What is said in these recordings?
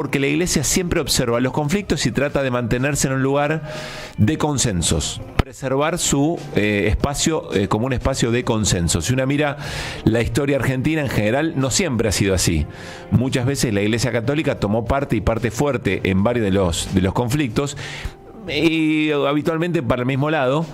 porque la Iglesia siempre observa los conflictos y trata de mantenerse en un lugar de consensos, preservar su espacio como un espacio de consenso. Si uno mira la historia argentina en general, no siempre ha sido así. Muchas veces la Iglesia Católica tomó parte y parte fuerte en varios de los conflictos, y habitualmente para el mismo lado,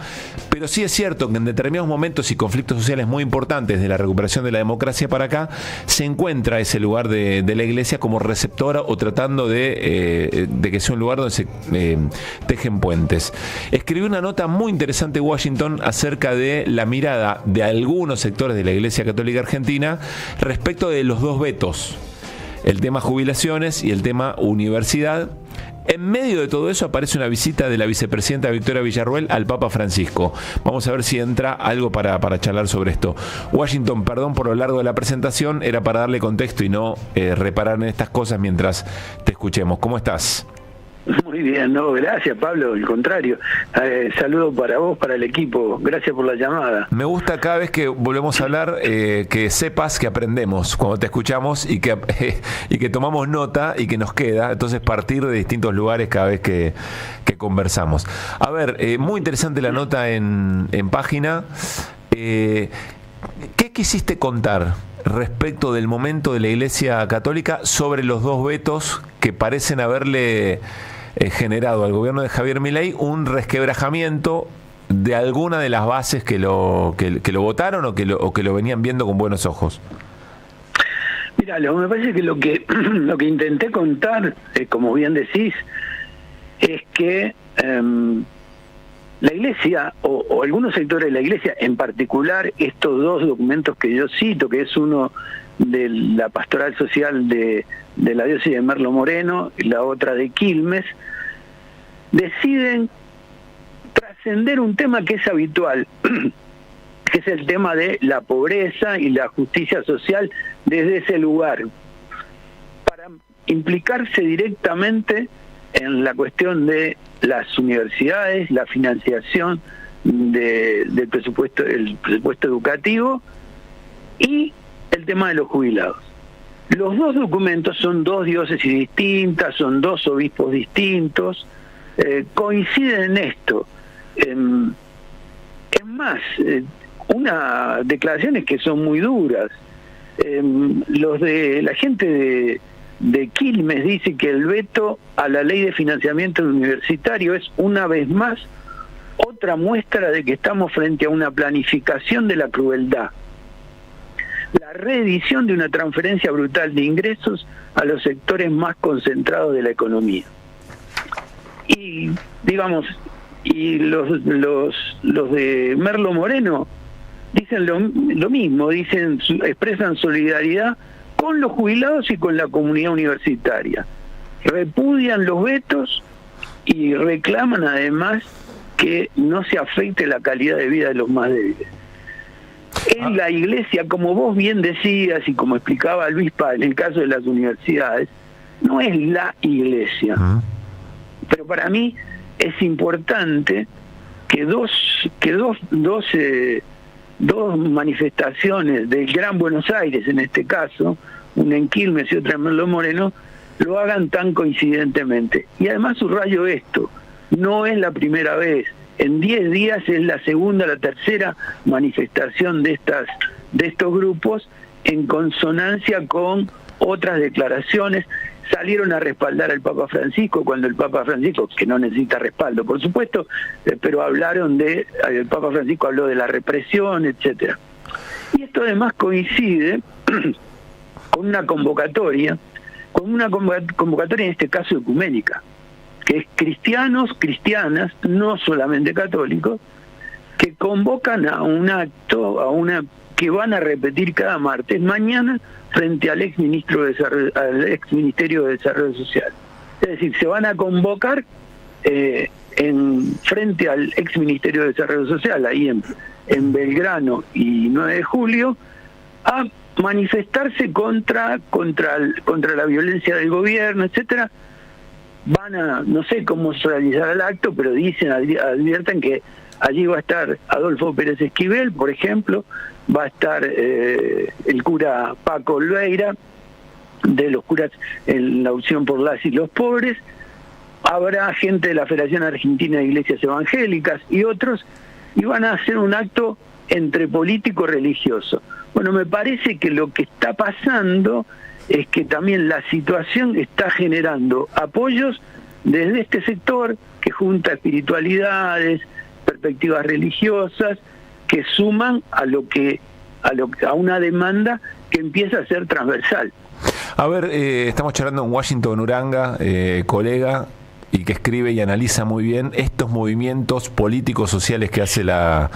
pero sí es cierto que en determinados momentos y conflictos sociales muy importantes de la recuperación de la democracia para acá, se encuentra ese lugar de la Iglesia como receptora o tratando de que sea un lugar donde se tejen puentes. Escribí una nota muy interesante Washington acerca de la mirada de algunos sectores de la Iglesia Católica Argentina respecto de los dos vetos, el tema jubilaciones y el tema universidad. En medio de todo eso aparece una visita de la vicepresidenta Victoria Villarruel al Papa Francisco. Vamos a ver si entra algo para charlar sobre esto. Washington, perdón por lo largo de la presentación, era para darle contexto y no reparar en estas cosas mientras te escuchemos. ¿Cómo estás? Muy bien, no, gracias Pablo, al contrario. Saludo para vos, para el equipo, gracias por la llamada. Me gusta cada vez que volvemos a hablar que sepas que aprendemos cuando te escuchamos y que tomamos nota y que nos queda, entonces partir de distintos lugares cada vez que conversamos. A ver, muy interesante la nota en página. ¿Qué quisiste contar respecto del momento de la Iglesia Católica sobre los dos vetos que parecen haberle generado al gobierno de Javier Milei un resquebrajamiento de alguna de las bases que lo votaron o que lo venían viendo con buenos ojos? Mira, me parece que lo que intenté contar, como bien decís, es que la Iglesia, o algunos sectores de la Iglesia, en particular estos dos documentos que yo cito, que es uno de la pastoral social de la diócesis de Merlo Moreno y la otra de Quilmes, deciden trascender un tema que es habitual, que es el tema de la pobreza y la justicia social desde ese lugar, para implicarse directamente en la cuestión de las universidades, la financiación del presupuesto educativo y el tema de los jubilados. Los dos documentos son dos diócesis distintas, son dos obispos distintos, coinciden en esto. Es más, unas declaraciones que son muy duras. La gente de Quilmes dice que el veto a la ley de financiamiento universitario es una vez más otra muestra de que estamos frente a una planificación de la crueldad, la reedición de una transferencia brutal de ingresos a los sectores más concentrados de la economía. Y digamos, los de Merlo Moreno dicen lo mismo, expresan solidaridad con los jubilados y con la comunidad universitaria. Repudian los vetos y reclaman además que no se afecte la calidad de vida de los más débiles. En la Iglesia, como vos bien decías y como explicaba Luis Paz en el caso de las universidades, no es la Iglesia. Pero para mí es importante que dos manifestaciones del Gran Buenos Aires, en este caso, una en Quilmes y otra en Merlo Moreno, lo hagan tan coincidentemente. Y además subrayo esto, no es la primera vez, en 10 días es la segunda, la tercera manifestación de estos grupos en consonancia con otras declaraciones. Salieron a respaldar al Papa Francisco cuando el Papa Francisco, que no necesita respaldo por supuesto, pero el Papa Francisco habló de la represión, etcétera. Y esto además coincide con una convocatoria en este caso ecuménica, que es cristianos, cristianas, no solamente católicos, que convocan a un acto, que van a repetir cada martes, mañana, frente al ex Ministerio de Desarrollo Social. Es decir, se van a convocar frente al ex Ministerio de Desarrollo Social, ahí en Belgrano y 9 de julio, a manifestarse contra la violencia del gobierno, etcétera. No sé cómo se realizará el acto, pero advierten que allí va a estar Adolfo Pérez Esquivel, por ejemplo, va a estar el cura Paco Olveira, de los curas en la opción por las y los pobres, habrá gente de la Federación Argentina de Iglesias Evangélicas y otros, y van a hacer un acto entre político y religioso. Bueno, me parece que lo que está pasando es que también la situación está generando apoyos desde este sector que junta espiritualidades, perspectivas religiosas, que suman a una demanda que empieza a ser transversal. A ver, estamos charlando en Washington Uranga, colega, y que escribe y analiza muy bien estos movimientos políticos sociales que hace la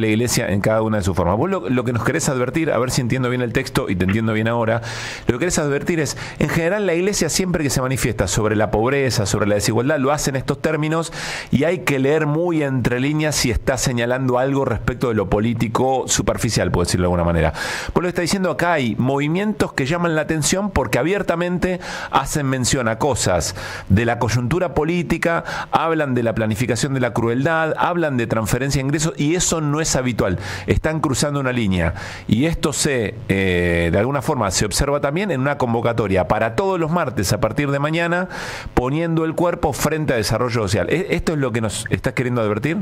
Iglesia en cada una de sus formas. Vos lo que nos querés advertir, a ver si entiendo bien el texto y te entiendo bien ahora, lo que querés advertir es, en general la Iglesia siempre que se manifiesta sobre la pobreza, sobre la desigualdad, lo hace en estos términos y hay que leer muy entre líneas si está señalando algo respecto de lo político superficial, por decirlo de alguna manera. Vos lo que está diciendo acá, hay movimientos que llaman la atención porque abiertamente hacen mención a cosas de la coyuntura política, hablan de la planificación de la crueldad, hablan de transferencia de ingresos y eso no es habitual. Están cruzando una línea y esto de alguna forma se observa también en una convocatoria para todos los martes a partir de mañana, poniendo el cuerpo frente a desarrollo social. ¿Esto es lo que nos estás queriendo advertir?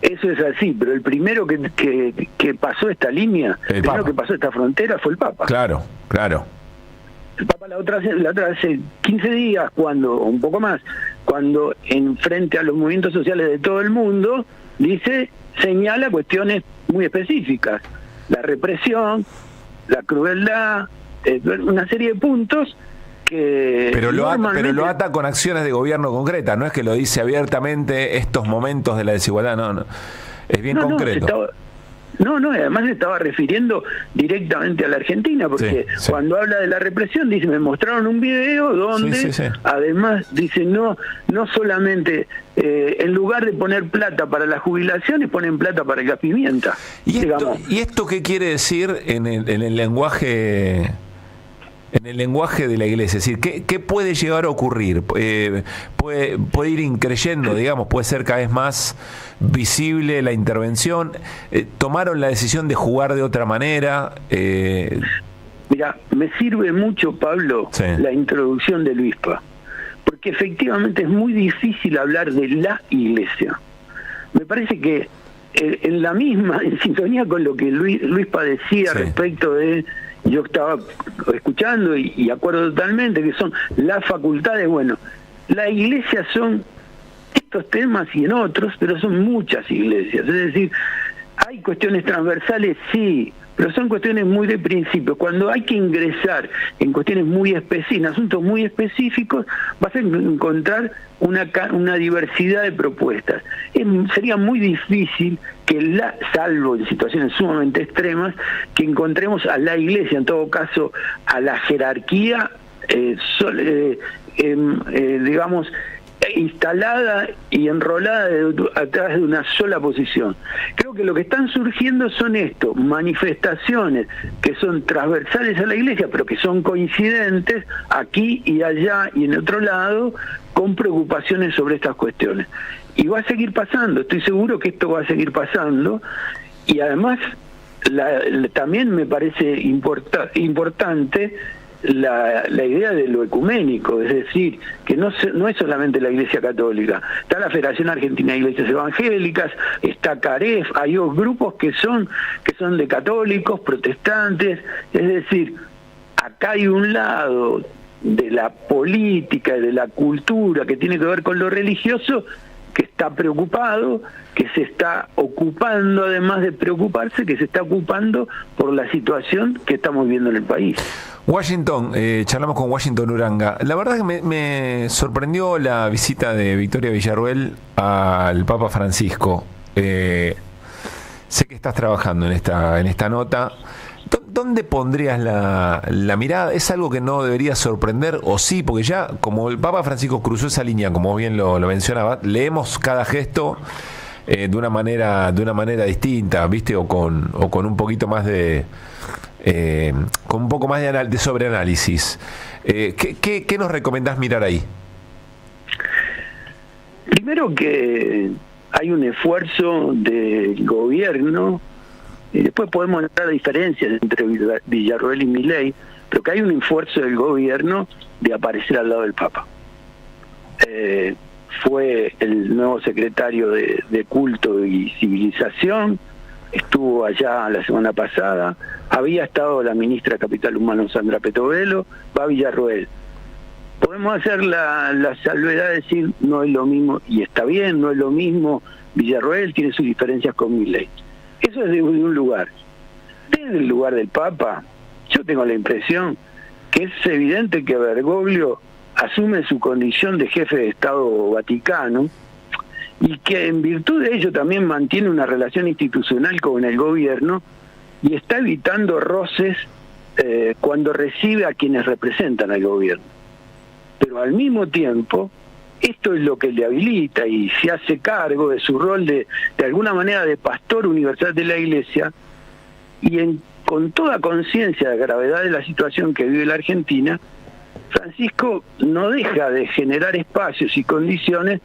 Eso es así, pero el primero que pasó esta línea, el primero que pasó esta frontera fue el Papa. Claro. El Papa la otra hace 15 días, un poco más, cuando en frente a los movimientos sociales de todo el mundo, señala cuestiones muy específicas, la represión, la crueldad, una serie de puntos que pero lo ata con acciones de gobierno concretas, no es que lo dice abiertamente estos momentos de la desigualdad, no. Es bien concreto. Además se estaba refiriendo directamente a la Argentina, porque cuando habla de la represión dice, me mostraron un video donde además dice, no solamente en lugar de poner plata para las jubilaciones, ponen plata para el gas pimienta. ¿Y esto qué quiere decir en el lenguaje? En el lenguaje de la Iglesia, es decir, ¿qué puede llegar a ocurrir? Puede ir increyendo, digamos, puede ser cada vez más visible la intervención. ¿Tomaron la decisión de jugar de otra manera? Mira, me sirve mucho, Pablo, la introducción de Luispa, porque efectivamente es muy difícil hablar de la Iglesia. Me parece que en sintonía con lo que Luispa decía respecto de... Yo estaba escuchando y acuerdo totalmente que son las facultades. Bueno, la Iglesia son estos temas y en otros, pero son muchas iglesias. Es decir, hay cuestiones transversales, sí, pero son cuestiones muy de principio. Cuando hay que ingresar en cuestiones muy específicas, en asuntos muy específicos, vas a encontrar una diversidad de propuestas. Sería muy difícil que salvo en situaciones sumamente extremas, que encontremos a la Iglesia, en todo caso a la jerarquía, digamos, instalada y enrolada a través de una sola posición. Creo que lo que están surgiendo son manifestaciones que son transversales a la Iglesia, pero que son coincidentes aquí y allá y en otro lado, con preocupaciones sobre estas cuestiones. Y va a seguir pasando, estoy seguro que esto va a seguir pasando, y además también me parece importante la idea de lo ecuménico, es decir, que no es solamente la Iglesia Católica, está la Federación Argentina de Iglesias Evangélicas, está CAREF, hay dos grupos que son de católicos, protestantes, es decir, acá hay un lado de la política y de la cultura que tiene que ver con lo religioso, que está preocupado, que se está ocupando, además de preocuparse, que se está ocupando por la situación que estamos viendo en el país. Washington, charlamos con Washington Uranga. La verdad que me sorprendió la visita de Victoria Villarruel al Papa Francisco. Sé que estás trabajando en esta nota. ¿Dónde pondrías la mirada? ¿Es algo que no debería sorprender o sí? Porque ya, como el Papa Francisco cruzó esa línea, como bien lo mencionaba, leemos cada gesto de una manera distinta, ¿viste? O con un poquito más con un poco más de sobreanálisis. ¿Qué nos recomendás mirar ahí? Primero que hay un esfuerzo del gobierno, y después podemos notar diferencias entre Villarruel y Milei, pero que hay un esfuerzo del gobierno de aparecer al lado del Papa. Fue el nuevo secretario de Culto y Civilización, estuvo allá la semana pasada, había estado la ministra de Capital Humano Sandra Petovelo, va a Villarroel. Podemos hacer la salvedad de decir no es lo mismo, y está bien, no es lo mismo, Villarroel tiene sus diferencias con Milei. Eso es de un lugar. Desde el lugar del Papa, yo tengo la impresión que es evidente que Bergoglio asume su condición de jefe de Estado Vaticano y que en virtud de ello también mantiene una relación institucional con el gobierno y está evitando roces cuando recibe a quienes representan al gobierno. Pero al mismo tiempo, esto es lo que le habilita y se hace cargo de su rol de alguna manera de pastor universal de la Iglesia, y con toda conciencia de la gravedad de la situación que vive la Argentina, Francisco no deja de generar espacios y condiciones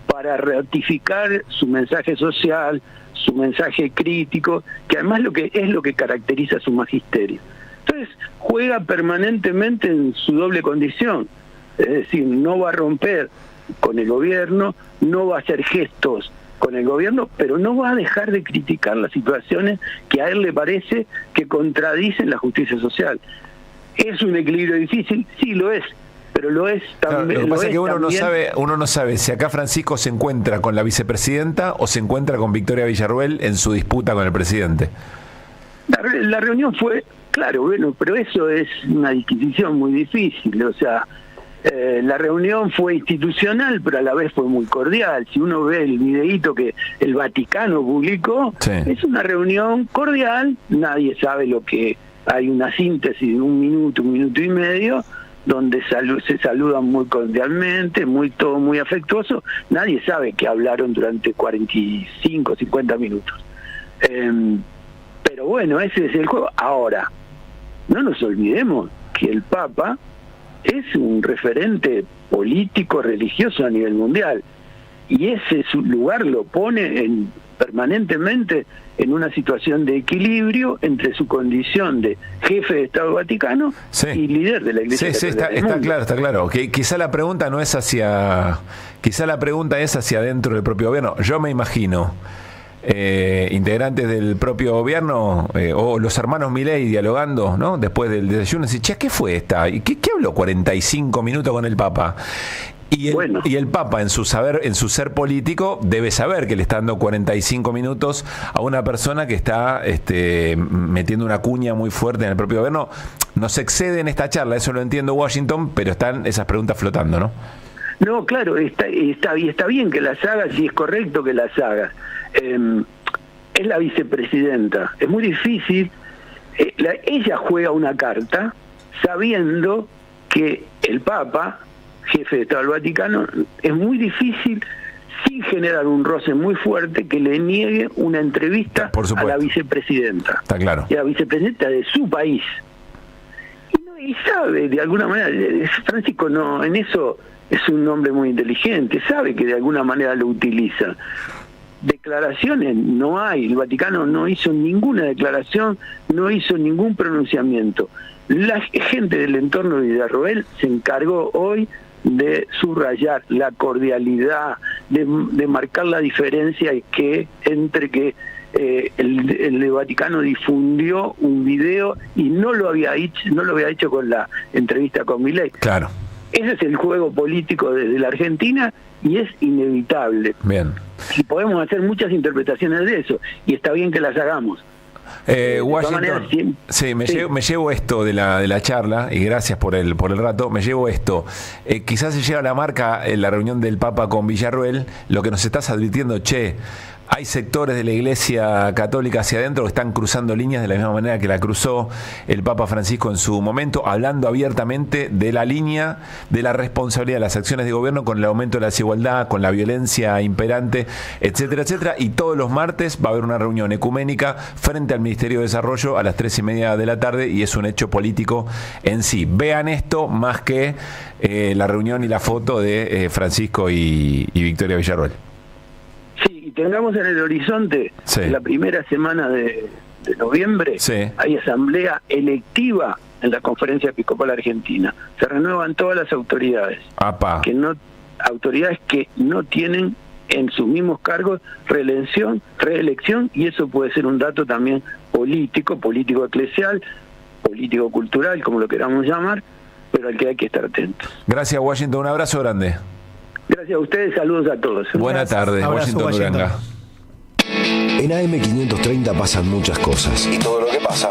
para ratificar su mensaje social, su mensaje crítico, que además es lo que caracteriza su magisterio. Entonces juega permanentemente en su doble condición, es decir, no va a romper con el gobierno, no va a hacer gestos con el gobierno, pero no va a dejar de criticar las situaciones que a él le parece que contradicen la justicia social. ¿Es un equilibrio difícil? Sí, lo es, pero lo es también. Claro, lo que pasa es que uno no sabe si acá Francisco se encuentra con la vicepresidenta o se encuentra con Victoria Villarroel en su disputa con el presidente. La reunión fue, claro, bueno, pero eso es una disquisición muy difícil, o sea, la reunión fue institucional, pero a la vez fue muy cordial. Si uno ve el videíto que el Vaticano publicó, sí, es una reunión cordial, nadie sabe lo que... Hay una síntesis de un minuto y medio, donde se saludan muy cordialmente, todo muy afectuoso. Nadie sabe que hablaron durante 45, 50 minutos. Pero bueno, ese es el juego. Ahora, no nos olvidemos que el Papa es un referente político, religioso a nivel mundial, y ese su lugar lo pone permanentemente en una situación de equilibrio entre su condición de jefe de Estado Vaticano, sí, y líder de la Iglesia Católica. Sí, está claro. Que quizá la pregunta no es quizá la pregunta es hacia adentro del propio gobierno. Yo me imagino integrantes del propio gobierno o los hermanos Milei dialogando, ¿no? Después del desayuno, decir, che, ¿qué fue esta? ¿Y qué habló 45 minutos con el Papa? Y el Papa, en su ser político, debe saber que le está dando 45 minutos a una persona que está metiendo una cuña muy fuerte en el propio gobierno. No se excede en esta charla, eso lo entiendo, Washington, pero están esas preguntas flotando, ¿no? No, claro, está bien que las hagas y es correcto que las hagas. Es la vicepresidenta. Es muy difícil. Ella juega una carta sabiendo que el Papa, jefe de Estado del Vaticano, es muy difícil, sin generar un roce muy fuerte, que le niegue una entrevista a la vicepresidenta. Está claro. Y a la vicepresidenta de su país. Y sabe, de alguna manera, Francisco no, en eso es un hombre muy inteligente, sabe que de alguna manera lo utiliza. Declaraciones no hay, el Vaticano no hizo ninguna declaración, no hizo ningún pronunciamiento. La gente del entorno de Villarroel se encargó hoy de subrayar la cordialidad, de marcar la diferencia entre que el Vaticano difundió un video y no lo había hecho con la entrevista con Milei. Claro. Ese es el juego político desde la Argentina y es inevitable. Bien. Y podemos hacer muchas interpretaciones de eso y está bien que las hagamos. Washington, me llevo esto de la charla, y gracias por el rato, me llevo esto. Quizás se lleva la marca en la reunión del Papa con Villarroel, lo que nos estás advirtiendo, hay sectores de la Iglesia Católica hacia adentro que están cruzando líneas de la misma manera que la cruzó el Papa Francisco en su momento, hablando abiertamente de la línea de la responsabilidad de las acciones de gobierno con el aumento de la desigualdad, con la violencia imperante, etcétera, etcétera. Y todos los martes va a haber una reunión ecuménica frente al Ministerio de Desarrollo a las 3:30 de la tarde, y es un hecho político en sí. Vean esto más que la reunión y la foto de Francisco y Victoria Villarroel. Tengamos en el horizonte, la primera semana de noviembre, hay asamblea electiva en la Conferencia Episcopal Argentina. Se renuevan todas las autoridades. Apa. Autoridades que no tienen en sus mismos cargos reelección, y eso puede ser un dato también político eclesial, político cultural, como lo queramos llamar, pero al que hay que estar atentos. Gracias, Washington, un abrazo grande. Gracias a ustedes, saludos a todos. Buenas tardes, Washington Uranga. En AM530 pasan muchas cosas. Y todo lo que pasa